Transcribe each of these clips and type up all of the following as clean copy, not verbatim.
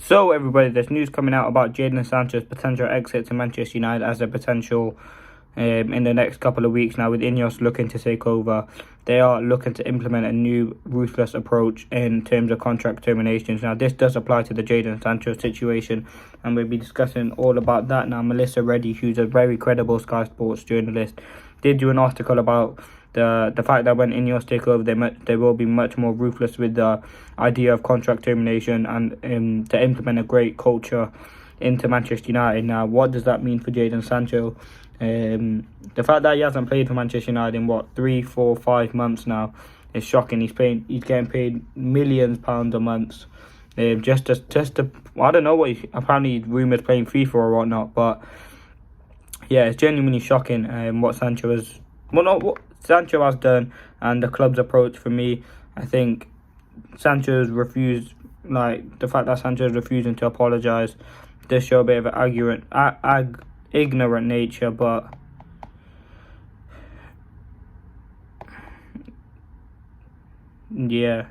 So everybody, there's news coming out about Jadon Sancho's potential exit to Manchester United as a potential in the next couple of weeks. Now, with Ineos looking to take over, they are looking to implement a new ruthless approach in terms of contract terminations. Now, this does apply to the Jadon Sancho situation, and we'll be discussing all about that. Now, Melissa Reddy, who's a very credible Sky Sports journalist, did do an article about the fact that when Ineos take over, they will be much more ruthless with the idea of contract termination and to implement a great culture into Manchester United. Now, what does that mean for Jadon Sancho? The fact that he hasn't played for Manchester United in 3, 4, 5 months now is shocking. He's getting paid millions of pounds a month. Just to I don't know what apparently rumours playing FIFA or whatnot, but yeah, it's genuinely shocking what Sancho has. Well, not what Sancho has done and the club's approach. For me, I think Sancho's refused, the fact that Sancho's refusing to apologise does show a bit of an ignorant nature, but yeah,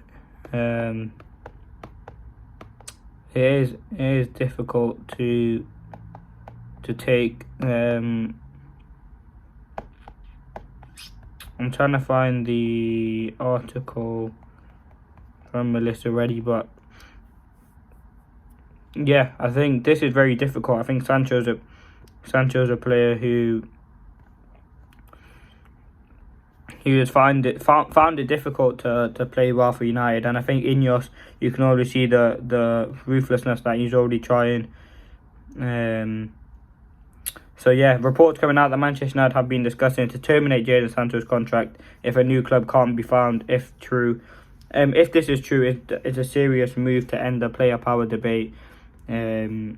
it is difficult to take. I'm trying to find the article from Melissa Reddy, but yeah, I think this is very difficult. I think Sancho's a player who has found it difficult to play well for United, and I think Ineos, you can already see the ruthlessness that he's already trying. So yeah, reports coming out that Manchester United have been discussing to terminate Jadon Sancho's contract if a new club can't be found. If this is true, it's a serious move to end the player power debate. So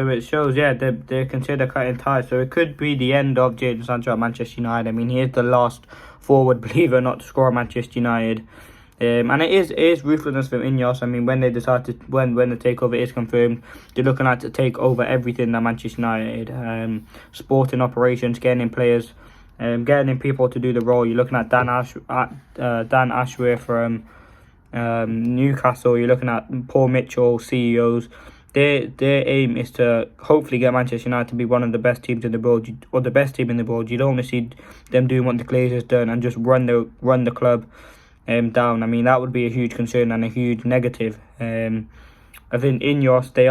it shows, yeah, they consider cutting ties. So it could be the end of Jadon Sancho at Manchester United. I mean, he is the last forward believer not to score at Manchester United. And it is ruthlessness from Ineos. I mean, when they decide to, when the takeover is confirmed, they're looking at to take over everything that Manchester United, sporting operations, getting in players, getting in people to do the role. You're looking at Dan Ashworth from Newcastle. You're looking at Paul Mitchell, CEOs. Their aim is to hopefully get Manchester United to be one of the best teams in the world, or the best team in the world. You don't want to see them doing what the Glazers done and just run the club down. I mean, that would be a huge concern and a huge negative. I think Ineos, they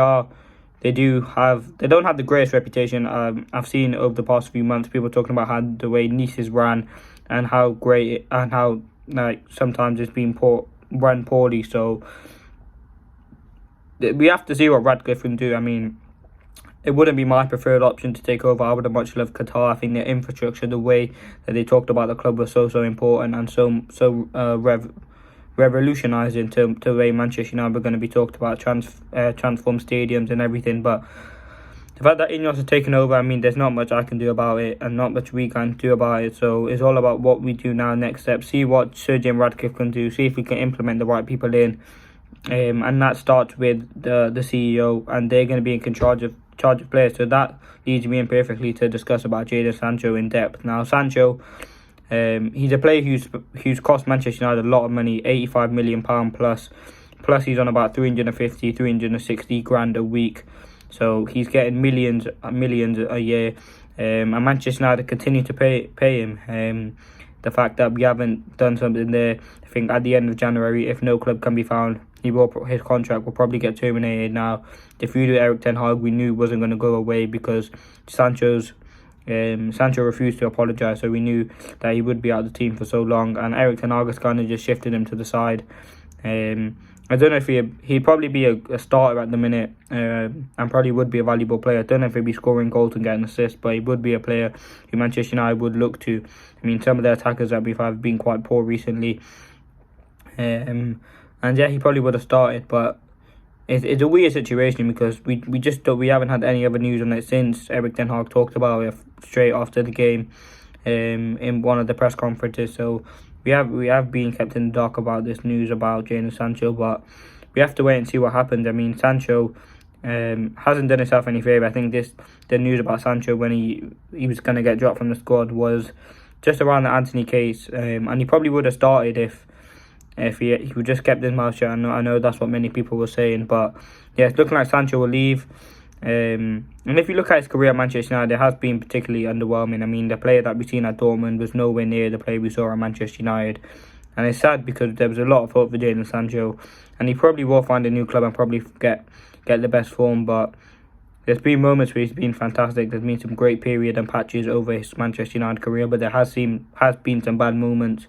don't have the greatest reputation. I've seen over the past few months people talking about how the way Nice is ran and how great and how sometimes it's been run poorly. So we have to see what Radcliffe can do. I mean, it wouldn't be my preferred option to take over. I would have much loved Qatar. I think their infrastructure, the way that they talked about the club was so important and so revolutionising to the way Manchester United are going to be talked about, transform stadiums and everything. But the fact that Ineos has taken over, I mean, there's not much I can do about it and not much we can do about it. So it's all about what we do now, next step. See what Sir Jim Radcliffe can do. See if we can implement the right people in. And that starts with the CEO, and they're going to be in charge of players. So that leads me in perfectly to discuss about Jadon Sancho in depth. Now, Sancho, he's a player who's cost Manchester United a lot of money, £85 million plus he's on about 360 grand a week. So he's getting millions a year, and Manchester United continue to pay him. The fact that we haven't done something there, I think at the end of January, if no club can be found, his contract will probably get terminated. Now, the feud with Erik ten Hag we knew wasn't going to go away because Sancho refused to apologise, so we knew that he would be out of the team for so long, and Erik ten Hag has kind of just shifted him to the side. I don't know if he'd probably be a starter at the minute, and probably would be a valuable player. I don't know if he'd be scoring goals and getting assists, but he would be a player who Manchester United would look to. I mean, some of the attackers that we've had have been quite poor recently. And yeah, he probably would have started, but it's a weird situation because we haven't had any other news on it since Erik ten Hag talked about it straight after the game in one of the press conferences. So we have been kept in the dark about this news about Jadon Sancho, but we have to wait and see what happens. I mean, Sancho hasn't done himself any favour. I think the news about Sancho when he was going to get dropped from the squad was just around the Anthony case, and he probably would have started if if he would just kept his mouth shut. I know that's what many people were saying, but yeah, it's looking like Sancho will leave. And if you look at his career at Manchester United, it has been particularly underwhelming. I mean, the player that we've seen at Dortmund was nowhere near the player we saw at Manchester United. And it's sad because there was a lot of hope for Jadon Sancho, and he probably will find a new club and probably get the best form. But there's been moments where he's been fantastic. There's been some great period and patches over his Manchester United career, but there has been some bad moments.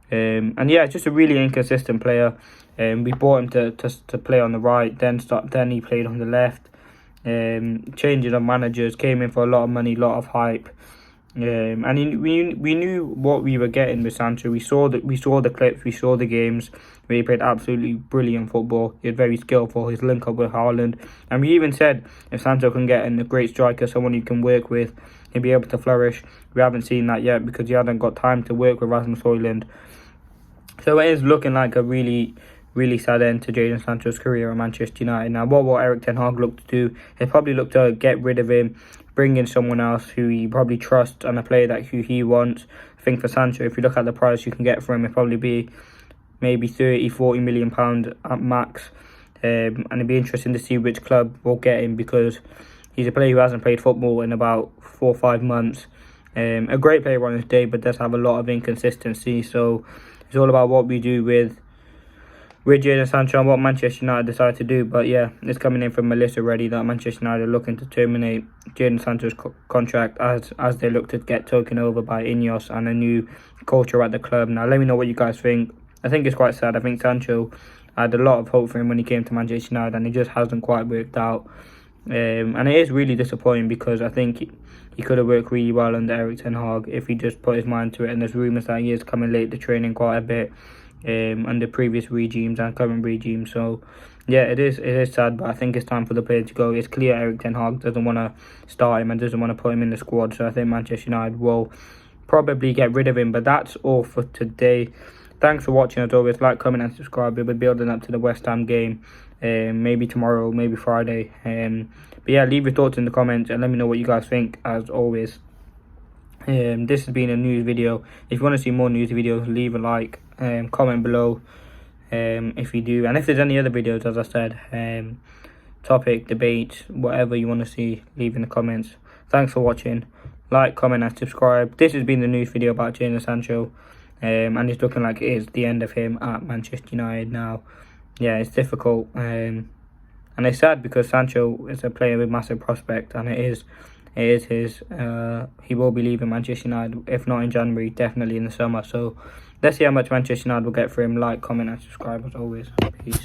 And yeah, just a really inconsistent player. We bought him to play on the right, then he played on the left. Changing of managers, came in for a lot of money, a lot of hype. And we knew what we were getting with Sancho. We saw the clips, we saw the games where he played absolutely brilliant football. He was very skillful. His link up with Haaland, and we even said if Sancho can get in a great striker, someone you can work with, he'll be able to flourish. We haven't seen that yet because he hasn't got time to work with Rasmus Højlund. So it is looking like a really sad end to Jadon Sancho's career at Manchester United. Now, what will Erik ten Hag look to do? He'll probably look to get rid of him, bring in someone else who he probably trusts and a player that who he wants. I think for Sancho, if you look at the price you can get for him, it'll probably be maybe 30-40 million pound at max. And it'd be interesting to see which club will get him because he's a player who hasn't played football in about 4 or 5 months. A great player on his day, but does have a lot of inconsistency. So it's all about what we do with Jadon Sancho and what Manchester United decide to do. But yeah, it's coming in from Melissa already that Manchester United are looking to terminate Jadon Sancho's contract as they look to get taken over by Ineos and a new culture at the club. Now, let me know what you guys think. I think it's quite sad. I think Sancho had a lot of hope for him when he came to Manchester United, and it just hasn't quite worked out. And it is really disappointing because I think he could have worked really well under Erik ten Hag if he just put his mind to it. And there's rumours that he is coming late to training quite a bit under previous regimes and current regimes. So yeah, it is sad, but I think it's time for the player to go. It's clear Erik ten Hag doesn't want to start him and doesn't want to put him in the squad. So I think Manchester United will probably get rid of him. But that's all for today. Thanks for watching. As always, like, comment and subscribe. We'll be building up to the West Ham game. Maybe tomorrow, maybe Friday. But yeah, leave your thoughts in the comments and let me know what you guys think, as always. This has been a news video. If you want to see more news videos, leave a like, comment below if you do. And if there's any other videos, as I said, topic, debate, whatever you want to see, leave in the comments. Thanks for watching. Like, comment and subscribe. This has been the news video about Jadon Sancho. And it's looking like it is the end of him at Manchester United now. Yeah, it's difficult. And it's sad because Sancho is a player with massive prospect, and it is his. He will be leaving Manchester United, if not in January, definitely in the summer. So let's see how much Manchester United will get for him. Like, comment and subscribe as always. Peace.